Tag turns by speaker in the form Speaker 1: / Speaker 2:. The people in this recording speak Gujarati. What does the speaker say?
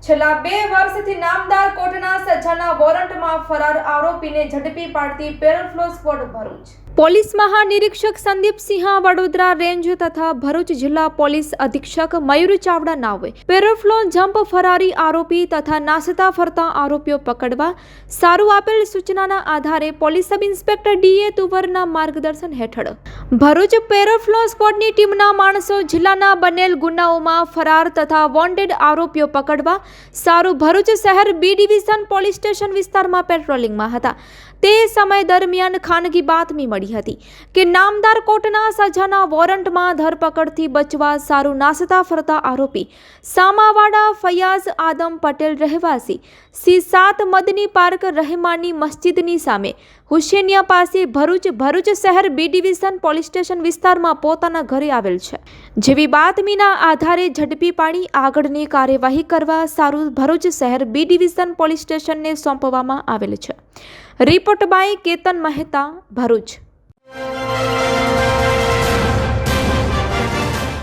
Speaker 1: છેલ્લા 2 વર્ષથી નામદાર કોર્ટના સજાના વોરંટમાં ફરાર આરોપીને ઝડપી પાડતી પેરોલ સ્ક્વોડ ભરૂચ. પોલીસ મહાનિરીક્ષક સંદીપસિંહ વડોદરા રેન્જ તથા ભરૂચ જિલ્લા પોલીસ અધિક્ષક મયુર ચાવડા નાઓએ પેરોલ જમ્પ ફરારી આરોપી તથા નાસતા ફરતા આરોપીઓ પકડવા સારું આપેલ સૂચનાના આધારે પોલીસ સબ ઇન્સ્પેક્ટર ડીએ તુવરના માર્ગદર્શન હેઠળ ભરૂચ પેરોલ સ્ક્વોડની ટીમના માણસો જિલ્લાના બનેલ ગુનાઓમાં ફરાર તથા વોન્ટેડ આરોપીઓ પકડવા સારું ભરૂચ શહેર બી ડિવિઝન પોલીસ સ્ટેશન વિસ્તારમાં પેટ્રોલિંગમાં હતા. તે સમય દરમિયાન ખાનગી બાતમી મળી હતી કે નામદાર કોર્ટના સજાના વોરંટમાં ધરપકડથી બચવા સારું નાસતા ફરતા આરોપી સામાવાડા ફયાઝ આદમ પટેલ રહેવાસી C7 મદની પાર્ક રહેમાની મસ્જિદની સામે હુસેનિયા પાસે ભરૂચ શહેર બી ડિવિઝન પોલીસ સ્ટેશન વિસ્તારમાં પોતાના ઘરે આવેલ છે. જેવી બાતમીના આધારે ઝડપી પાડી આગળની કાર્યવાહી કરવા સારું ભરૂચ શહેર બી ડિવિઝન પોલીસ સ્ટેશનને સોંપવામાં આવેલ છે. Report by Ketan Mehta, Bharuch.